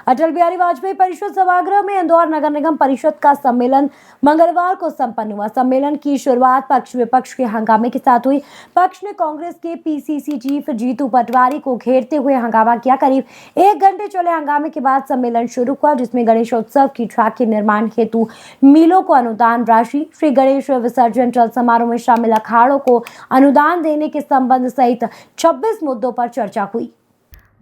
अटल बिहारी वाजपेयी परिषद सभागृह में इंदौर नगर निगम परिषद का सम्मेलन मंगलवार को संपन्न हुआ। सम्मेलन की शुरुआत पक्ष विपक्ष के हंगामे के साथ हुई। पक्ष ने कांग्रेस के पीसीसी चीफ जीतू पटवारी को घेरते हुए हंगामा किया। करीब 1 घंटे चले हंगामे के बाद सम्मेलन शुरू हुआ, जिसमें गणेशोत्सव की ट्रैक के निर्माण हेतु मिलों को अनुदान राशि, श्री गणेश विसर्जन जल समारोह में शामिल अखाड़ों को अनुदान देने के संबंध सहित 26 मुद्दों पर चर्चा हुई।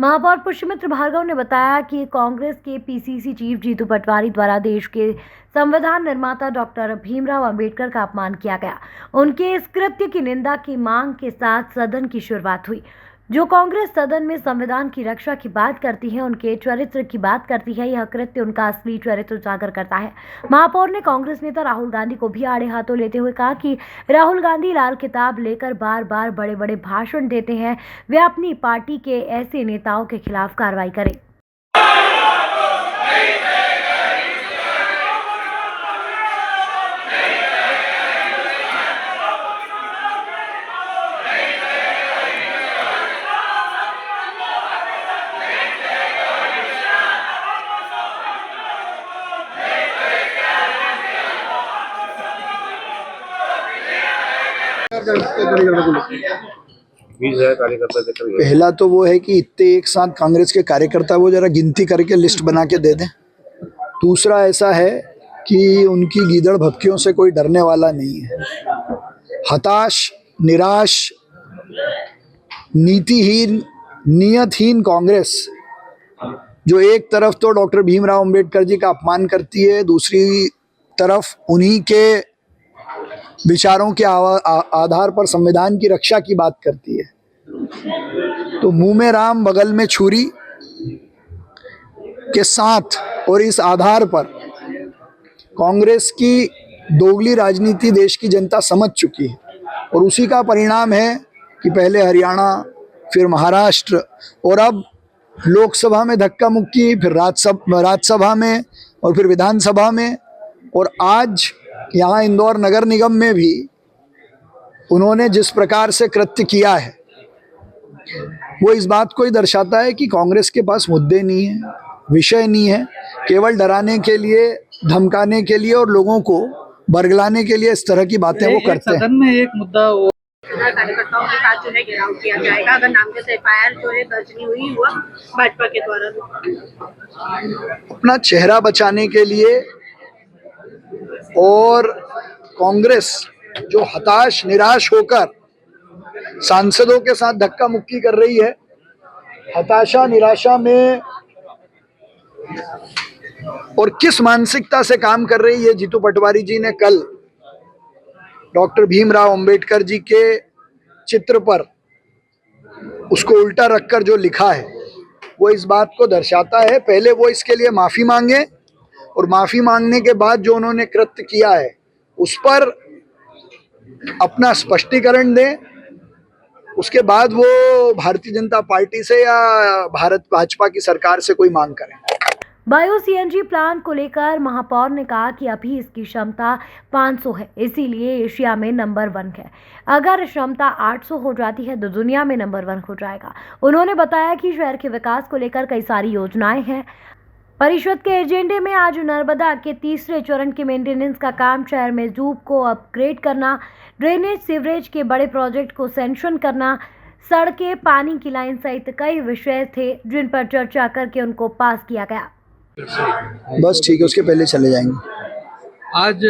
महापौर पुष्यमित्र भार्गव ने बताया कि कांग्रेस के पीसीसी चीफ जीतू पटवारी द्वारा देश के संविधान निर्माता डॉक्टर भीमराव अंबेडकर का अपमान किया गया। उनके इस कृत्य की निंदा की मांग के साथ सदन की शुरुआत हुई। जो कांग्रेस सदन में संविधान की रक्षा की बात करती है, उनके चरित्र की बात करती है, यह कृत्य उनका असली चरित्र उजागर करता है। महापौर ने कांग्रेस नेता राहुल गांधी को भी आड़े हाथों लेते हुए कहा कि राहुल गांधी लाल किताब लेकर बार बार बड़े बड़े भाषण देते हैं। वे अपनी पार्टी के ऐसे नेताओं के खिलाफ कार्रवाई करें। पहला तो वो है कि इतने एक साथ कांग्रेस के कार्यकर्ता वो जरा गिनती करके लिस्ट बना के दे दें। दूसरा ऐसा है कि उनकी गीदड़ भक्तियों से कोई डरने वाला नहीं है। हताश, निराश, नीतिहीन, नियतहीन कांग्रेस जो एक तरफ तो डॉक्टर भीमराव अंबेडकर जी का अपमान करती है, दूसरी तरफ उन्हीं के विचारों के आधार पर संविधान की रक्षा की बात करती है, तो मुंह में राम बगल में छुरी के साथ और इस आधार पर कांग्रेस की दोगली राजनीति देश की जनता समझ चुकी है। और उसी का परिणाम है कि पहले हरियाणा, फिर महाराष्ट्र और अब लोकसभा में धक्का मुक्की, फिर राज्यसभा में और फिर विधानसभा में, और आज यहाँ इंदौर नगर निगम में भी उन्होंने जिस प्रकार से कृत्य किया है, वो इस बात को ही दर्शाता है कि कांग्रेस के पास मुद्दे नहीं है, विषय नहीं है। केवल डराने के लिए, धमकाने के लिए और लोगों को बरगलाने के लिए इस तरह की बातें वो करते हैं। सदन में एक मुद्दा वो कार्यकर्ताओं के साथ जो है घेराव किया जाएगा अगर नामजद एफआईआर जो है दर्ज नहीं हुई हुआ भाजपा के द्वारा। अपना चेहरा बचाने के लिए और कांग्रेस जो हताश, निराश होकर सांसदों के साथ धक्का मुक्की कर रही है, हताशा, निराशा में और किस मानसिकता से काम कर रही है जीतू पटवारी जी ने कल डॉक्टर भीमराव अंबेडकर जी के चित्र पर उसको उल्टा रखकर जो लिखा है, वो इस बात को दर्शाता है। पहले वो इसके लिए माफी मांगे और माफी मांगने के बाद जो उन्होंने कृत्य किया है उस पर अपना स्पष्टीकरण दें। उसके बाद वो भारतीय जनता पार्टी से या भाजपा की सरकार से कोई मांग करें। बायो सीएनजी प्लांट को लेकर महापौर ने कहा कि अभी इसकी क्षमता 500 है, इसीलिए एशिया में नंबर 1 है। अगर क्षमता 800 हो जाती है तो दुनिया में नंबर 1 हो जाएगा। उन्होंने बताया कि शहर के विकास को लेकर कई सारी योजनाएं हैं। परिषद के एजेंडे में आज नर्मदा के तीसरे चरण के मेंटेनेंस का काम, शहर में जूब को अपग्रेड करना, ड्रेनेज, सीवरेज के बड़े प्रोजेक्ट को सैंक्शन करना, सड़कें, पानी की लाइन सहित कई विषय थे जिन पर चर्चा करके उनको पास किया गया। बस ठीक है, उसके पहले चले जाएंगे। आज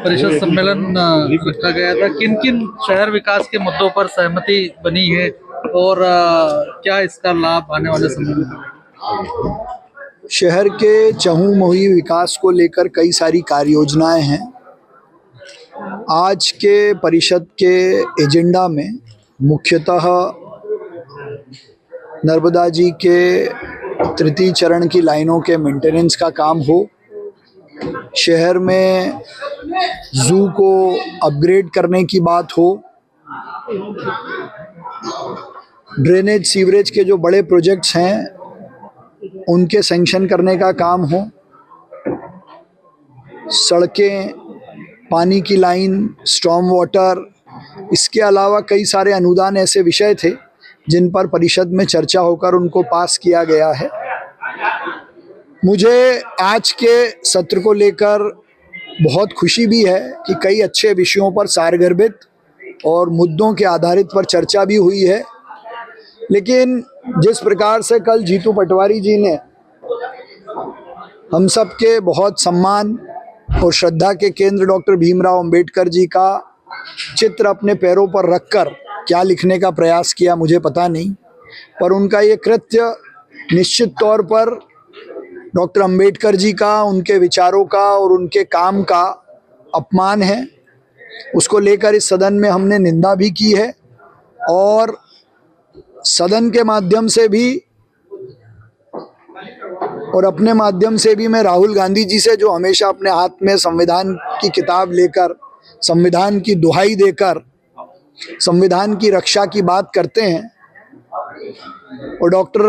परिषद सम्मेलन रखा गया था। किन किन शहर विकास के मुद्दों पर सहमति बनी है और क्या इसका लाभ आने वाले समय में? शहर के चहुमुखी विकास को लेकर कई सारी कार्य योजनाएं हैं। आज के परिषद के एजेंडा में मुख्यतः नर्मदा जी के तृतीय चरण की लाइनों के मेंटेनेंस का काम हो, शहर में जू को अपग्रेड करने की बात हो, ड्रेनेज, सीवरेज के जो बड़े प्रोजेक्ट्स हैं उनके सैंक्शन करने का काम हो, सड़कें, पानी की लाइन, स्टॉर्म वाटर, इसके अलावा कई सारे अनुदान ऐसे विषय थे जिन पर परिषद में चर्चा होकर उनको पास किया गया है। मुझे आज के सत्र को लेकर बहुत खुशी भी है कि कई अच्छे विषयों पर सारगर्भित और मुद्दों के आधारित पर चर्चा भी हुई है। लेकिन जिस प्रकार से कल जीतू पटवारी जी ने हम सब के बहुत सम्मान और श्रद्धा के केंद्र डॉक्टर भीमराव अंबेडकर जी का चित्र अपने पैरों पर रखकर क्या लिखने का प्रयास किया मुझे पता नहीं, पर उनका ये कृत्य निश्चित तौर पर डॉक्टर अंबेडकर जी का, उनके विचारों का और उनके काम का अपमान है। उसको लेकर इस सदन में हमने निंदा भी की है और सदन के माध्यम से भी और अपने माध्यम से भी मैं राहुल गांधी जी से, जो हमेशा अपने हाथ में संविधान की किताब लेकर, संविधान की दुहाई देकर संविधान की रक्षा की बात करते हैं, और डॉक्टर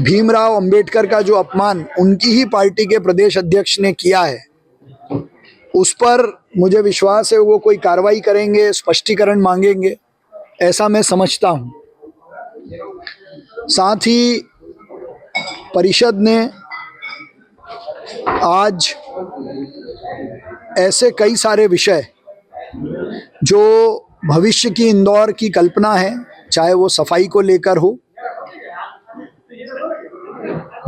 भीमराव अंबेडकर का जो अपमान उनकी ही पार्टी के प्रदेश अध्यक्ष ने किया है, उस पर मुझे विश्वास है वो कोई कार्रवाई करेंगे, स्पष्टीकरण मांगेंगे, ऐसा मैं समझता हूँ। साथ ही परिषद ने आज ऐसे कई सारे विषय जो भविष्य की इंदौर की कल्पना है, चाहे वो सफाई को लेकर हो,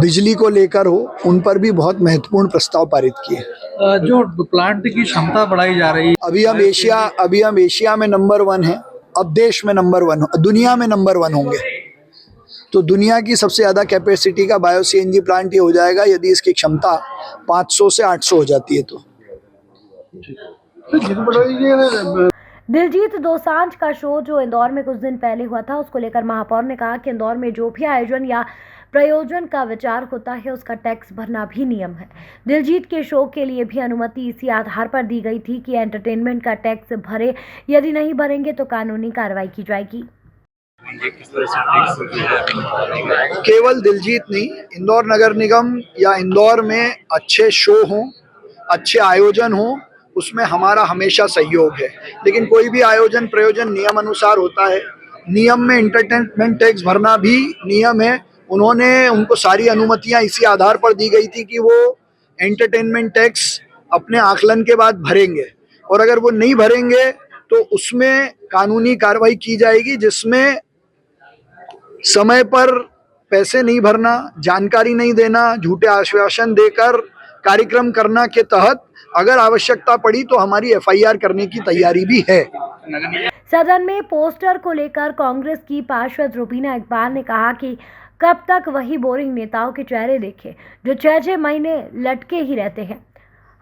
बिजली को लेकर हो, उन पर भी बहुत महत्वपूर्ण प्रस्ताव पारित किए। जो प्लांट की क्षमता बढ़ाई जा रही है, अभी हम एशिया में नंबर 1 हैं, अब देश में नंबर 1, दुनिया में नंबर 1 होंगे। तो दुनिया की सबसे ज़्यादा कैपेसिटी का बायो सीएनजी प्लांट ये हो जाएगा यदि इसकी क्षमता 500 से 800 हो जाती है। तो दिलजीत दोसांझ का शो जो इंदौर में कुछ दिन पहले हुआ था, उसको लेकर महापौर ने कहा कि इंदौर में जो भी आयोजन या प्रयोजन का विचार होता है उसका टैक्स भरना भी नियम है। दिलजीत के शो के लिए भी अनुमति इसी आधार पर दी गई थी कि एंटरटेनमेंट का टैक्स भरे, यदि नहीं भरेंगे तो कानूनी कार्रवाई की जाएगी। केवल दिलजीत नहीं, इंदौर नगर निगम या इंदौर में अच्छे शो हों, अच्छे आयोजन हों, उसमें हमारा हमेशा सहयोग है। लेकिन कोई भी आयोजन प्रयोजन नियम अनुसार होता है। नियम में एंटरटेनमेंट टैक्स भरना भी नियम है। उनको सारी अनुमतियां इसी आधार पर दी गई थी कि वो एंटरटेनमेंट टैक्स अपने आकलन के बाद भरेंगे, और अगर वो नहीं भरेंगे तो उसमें कानूनी कार्रवाई की जाएगी, जिसमें समय पर पैसे नहीं भरना, जानकारी नहीं देना, झूठे आश्वासन देकर कार्यक्रम करना के तहत अगर आवश्यकता पड़ी तो हमारी एफआईआर करने की तैयारी भी है। सदन में पोस्टर को लेकर कांग्रेस की पार्षद रुबीना इकबाल ने कहा कि कब तक वही बोरिंग नेताओं के चेहरे देखें जो 6-6 महीने लटके ही रहते हैं,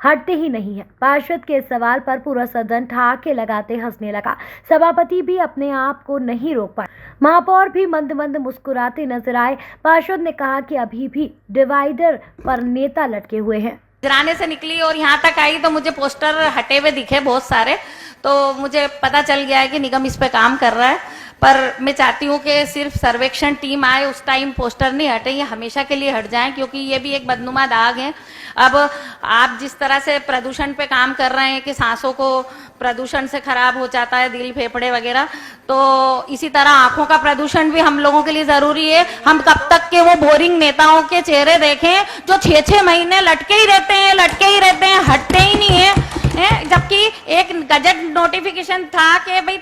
हटते ही नहीं है। पार्षद के सवाल पर पूरा सदन ठहाके लगाते हंसने लगा। सभापति भी अपने आप को नहीं रोक पाए। महापौर भी मंद मंद मुस्कुराते नजर आए। पार्षद ने कहा कि अभी भी डिवाइडर पर नेता लटके हुए हैं। गिराने से निकली और यहाँ तक आई तो मुझे पोस्टर हटे हुए दिखे बहुत सारे, तो मुझे पता चल गया है कि निगम इस पे काम कर रहा है। पर मैं चाहती हूँ कि सिर्फ सर्वेक्षण टीम आए उस टाइम पोस्टर नहीं हटे, ये हमेशा के लिए हट जाएं, क्योंकि ये भी एक बदनुमा दाग है। अब आप जिस तरह से प्रदूषण पे काम कर रहे हैं कि सांसों को प्रदूषण से खराब हो जाता है, दिल फेफड़े वगैरह, तो इसी तरह आंखों का प्रदूषण भी हम लोगों के लिए जरूरी है। हम कब तक के वो बोरिंग नेताओं के चेहरे देखें जो 6-6 महीने लटके ही रहते हैं, हटते ही नहीं है। जबकि एक गजट नोटिफिकेशन था कि भाई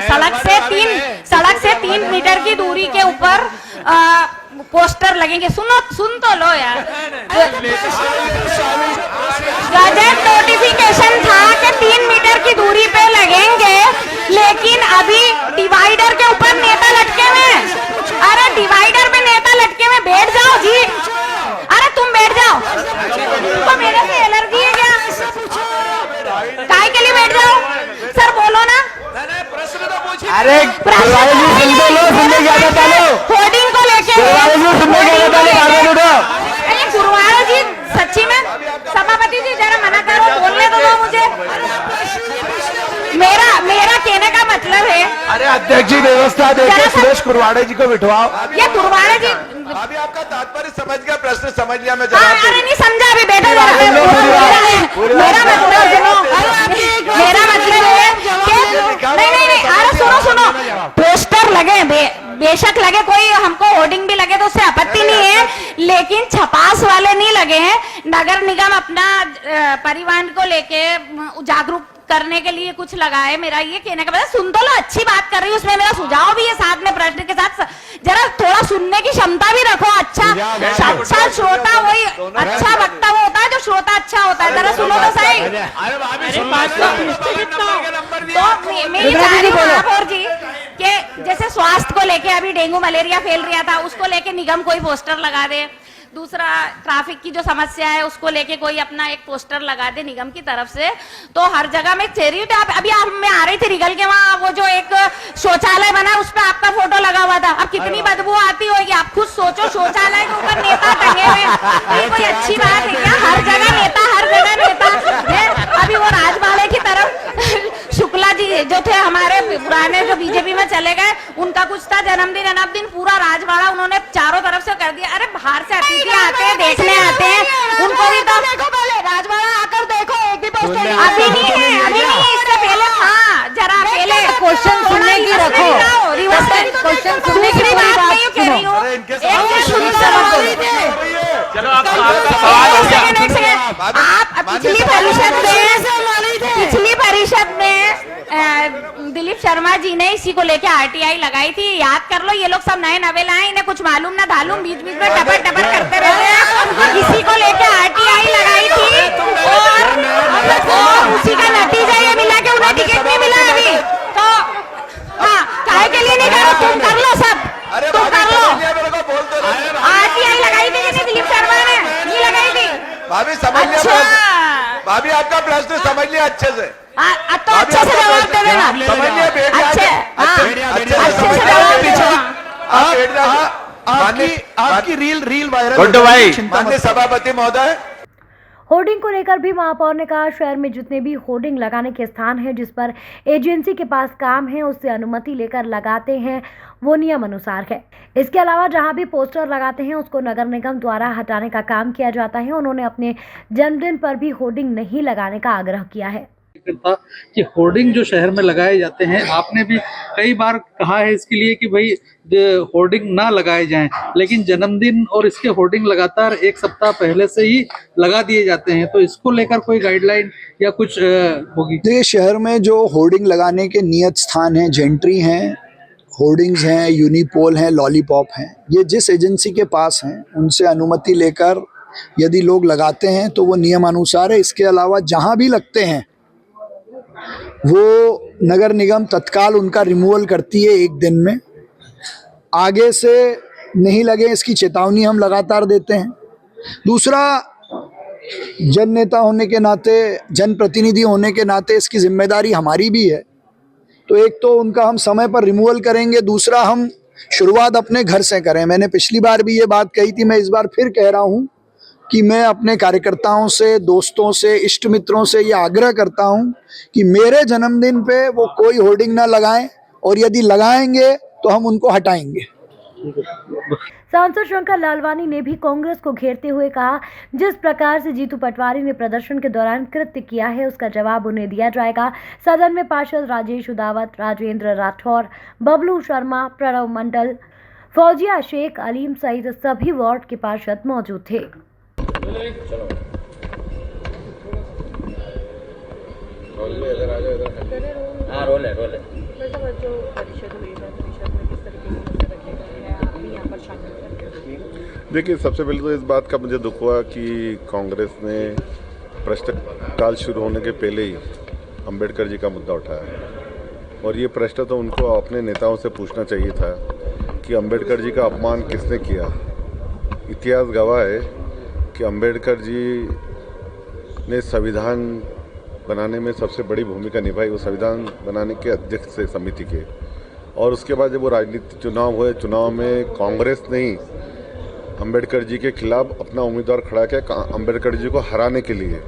सड़क से 3 मीटर की दूरी के ऊपर पोस्टर लगेंगे। सुन तो लो यार, गजट नोटिफिकेशन था कि 3 मीटर की दूरी पे लगेंगे, लेकिन अभी डिवाइडर के ऊपर नेता लटके हुए। अरे डिवाइडर पे नेता लटके हुए, बैठ जाओ जी। अरे तुम बैठ जाओ, तो मेरे से एलर्जी है क्या? काय के लिए बैठ जाओ? सर बोलो ना। अरे होर्डिंग को लेके गुरुवार जी, सच्ची में सभापति जी जरा मना करो, बोलने दो मुझे। मेरा कहने का मतलब है, अरे अध्यक्ष जी व्यवस्था देके सुरेश कुरवाड़े जी को बिठवाओ। ये कुरवाड़े जी अभी आपका तात्पर्य समझ गया, प्रश्न समझ लिया मैं। अरे नहीं समझा अभी, बेटा मेरा मतलब है कि नहीं, अरे सुनो, पोस्टर लगे बेशक लगे, कोई हमको होर्डिंग भी लगे तो उससे आपत्ति नहीं है, लेकिन छपास वाले नहीं लगे हैं। नगर निगम अपना परिवहन को लेके जागरूक करने के लिए कुछ लगाए। मेरा ये कहने का मतलब, सुन तो लो, अच्छी बात कर रही हूँ, उसमें मेरा सुझाव भी है साथ में, प्रश्न के साथ जरा थोड़ा सुनने की क्षमता भी रखो। अच्छा श्रोता वही अच्छा वक्ता वो होता है जो श्रोता अच्छा होता है। जरा सुनो तो सही। तो मैं ये चाह रही हूँ आप और जी कि जैसे स्वास्थ्य को लेके अभी डेंगू मलेरिया फैल रहा था, उसको लेके निगम कोई पोस्टर लगा दे। दूसरा, ट्रैफिक की जो समस्या है उसको लेके कोई अपना एक पोस्टर लगा दे निगम की तरफ से, तो हर जगह में चेरी अभी मैं आ रही थी रिगल के, वहाँ वो जो एक शौचालय बना है उस पर आपका फोटो लगा हुआ था। अब कितनी बदबू आती होगी, आप खुद सोचो। शौचालय के ऊपर नेता टंगे हुए, ये कोई अच्छी बात है क्या? हर जगह नेता, हर जगह नेता। अभी वो राजवाड़े की तरफ शुक्ला जी जो थे हमारे पुराने, जो बीजेपी में चले गए, उनका कुछ था जन्मदिन पूरा राजवाड़ा उन्होंने चारों तरफ से कर दिया। अरे बाहर से अतिथि आते हैं, देखने आते हैं, उनको भी तो देखो, पहले राजवाड़ा आकर देखो, एक भी पोस्टर अभी नहीं है, इससे पहले हाँ जरा पहले क्वेश्चन सुनने की रखो, क्वेश्चन सुनने की बात नहीं कह रही हूँ। चलो आप पिछली परिषद में दिलीप शर्मा जी ने इसी को लेके आरटीआई लगाई थी, याद कर लो। ये लोग सब नए नवेला हैं, इन्हें कुछ मालूम ना धालूम, बीच बीच में टपर टपर करते रहते हैं। इसी को लेके आरटीआई लगाई थी और उसी का नतीजा ये मिला कि उन्हें टिकट नहीं मिला अभी। तो हाँ, काहे के लिए नहीं करो, तुम कर लो सब, तुम कर लो। आरटीआई लगाई थी कि दिलीप शर्मा ने नहीं लगाई थी? भाभी समझ लिया, भाभी आपका प्रश्न समझ लिया अच्छे से, तो अच्छे से जवाब दे देना, समझ लिया बेटे, अच्छे से जवाब दे देना। आपकी रील वायरल, गुड्डू भाई, माननीय सभापति महोदय। होर्डिंग को लेकर भी महापौर ने कहा, शहर में जितने भी होर्डिंग लगाने के स्थान हैं, जिस पर एजेंसी के पास काम है, उससे अनुमति लेकर लगाते हैं, वो नियम अनुसार है। इसके अलावा जहां भी पोस्टर लगाते हैं उसको नगर निगम द्वारा हटाने का काम किया जाता है। उन्होंने अपने जन्मदिन पर भी होर्डिंग नहीं लगाने का आग्रह किया है। था कि होर्डिंग जो शहर में लगाए जाते हैं, आपने भी कई बार कहा है इसके लिए कि भाई होर्डिंग ना लगाए जाएं, लेकिन जन्मदिन और इसके होर्डिंग लगातार एक सप्ताह पहले से ही लगा दिए जाते हैं, तो इसको लेकर कोई गाइडलाइन या कुछ होगी? देखिए, शहर में जो होर्डिंग लगाने के नियत स्थान हैं, जेंट्री हैं, होर्डिंग्स हैं, यूनिपोल हैं, लॉलीपॉप हैं, ये जिस एजेंसी के पास हैं उनसे अनुमति लेकर यदि लोग लगाते हैं तो वो नियमानुसार है। इसके अलावा जहाँ भी लगते हैं वो नगर निगम तत्काल उनका रिमूवल करती है 1 दिन में। आगे से नहीं लगे इसकी चेतावनी हम लगातार देते हैं। दूसरा, जन नेता होने के नाते, जनप्रतिनिधि होने के नाते इसकी जिम्मेदारी हमारी भी है। तो एक तो उनका हम समय पर रिमूवल करेंगे, दूसरा हम शुरुआत अपने घर से करें। मैंने पिछली बार भी ये बात कही थी, मैं इस बार फिर कह रहा हूँ कि मैं अपने कार्यकर्ताओं से, दोस्तों से, इष्ट मित्रों से ये आग्रह करता हूं कि मेरे जन्मदिन पे वो कोई होर्डिंग ना लगाएं, और यदि लगाएंगे तो हम उनको हटाएंगे। सांसद शंकर लालवानी ने भी कांग्रेस को घेरते हुए कहा, जिस प्रकार से जीतू पटवारी ने प्रदर्शन के दौरान कृत्य किया है उसका जवाब उन्हें दिया जाएगा। सदन में पार्षद राजेश उदावत, राजेंद्र राठौर, बबलू शर्मा, प्रणव मंडल, फौजिया शेख, अलीम सहित सभी वार्ड के पार्षद मौजूद थे। देखिए, सबसे पहले तो इस बात का मुझे दुख हुआ कि कांग्रेस ने प्रश्नकाल शुरू होने के पहले ही अंबेडकर जी का मुद्दा उठाया, और ये प्रश्न तो उनको अपने नेताओं से पूछना चाहिए था कि अंबेडकर जी का अपमान किसने किया। इतिहास गवाह है कि अंबेडकर जी ने संविधान बनाने में सबसे बड़ी भूमिका निभाई, वो संविधान बनाने के अध्यक्ष थे समिति के। और उसके बाद जब वो राजनीतिक चुनाव हुए, चुनाव में कांग्रेस ने ही अंबेडकर जी के खिलाफ अपना उम्मीदवार खड़ा किया अंबेडकर जी को हराने के लिए।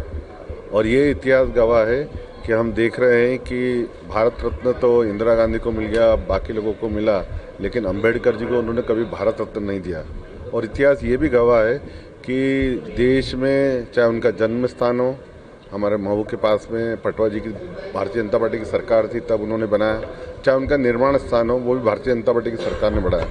और ये इतिहास गवाह है कि हम देख रहे हैं कि भारत रत्न तो इंदिरा गांधी को मिल गया, बाकी लोगों को मिला, लेकिन अंबेडकर जी को उन्होंने कभी भारत रत्न नहीं दिया। और इतिहास ये भी गवाह है कि देश में चाहे उनका जन्म स्थान हो, हमारे महू के पास में पटवा जी की भारतीय जनता पार्टी की सरकार थी, तब उन्होंने बनाया। चाहे उनका निर्माण स्थान हो, वो भी भारतीय जनता पार्टी की सरकार ने बढ़ाया।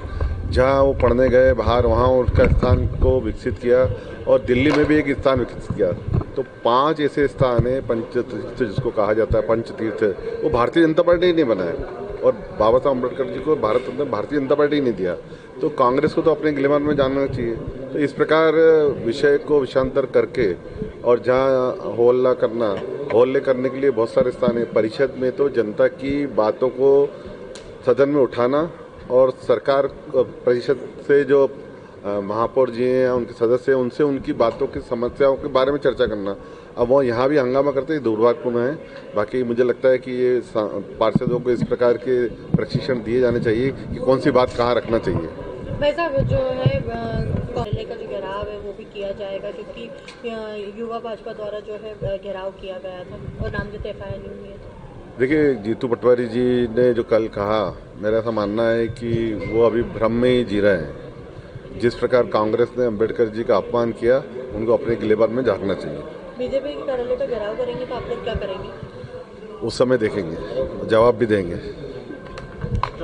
जहाँ वो पढ़ने गए बाहर, वहाँ उसका स्थान को विकसित किया और दिल्ली में भी एक स्थान विकसित किया। तो 5 ऐसे स्थान है, पंचतीर्थ जिसको कहा जाता है, पंचतीर्थ, वो भारतीय जनता पार्टी ने बनाया और बाबा साहब अम्बेडकर जी को भारतीय जनता पार्टी ने दिया। तो कांग्रेस को तो अपने गिलेमान में जानना चाहिए। तो इस प्रकार विषय को विषांतर करके और जहाँ होल्ले करने के लिए बहुत सारे स्थान है। परिषद में तो जनता की बातों को सदन में उठाना और सरकार परिषद से जो महापौर जी हैं, उनके सदस्य हैं, उनसे उनकी बातों की समस्याओं के बारे में चर्चा करना। अब वो यहाँ भी हंगामा करते हैं, दुर्भाग्यपूर्ण है। बाकी मुझे लगता है कि ये पार्षदों को इस प्रकार के प्रशिक्षण दिए जाने चाहिए कि कौन सी बात कहाँ रखना चाहिए। वैसा जो है पहले का जो घेराव है वो भी किया जाएगा, क्योंकि युवा भाजपा द्वारा जो है घेराव किया गया था और नामजद FIR नहीं हुई है। देखिए, जीतू पटवारी जी ने जो कल कहा, मेरा ऐसा मानना है कि वो अभी भ्रम में ही जी रहे हैं। जिस प्रकार कांग्रेस ने अम्बेडकर जी का अपमान किया, उनको अपने गिलेबान में झांकना चाहिए। बीजेपी के कार्यालय पर घेराव करेंगे तो आप लोग क्या करेंगे? उस समय देखेंगे, जवाब भी देंगे।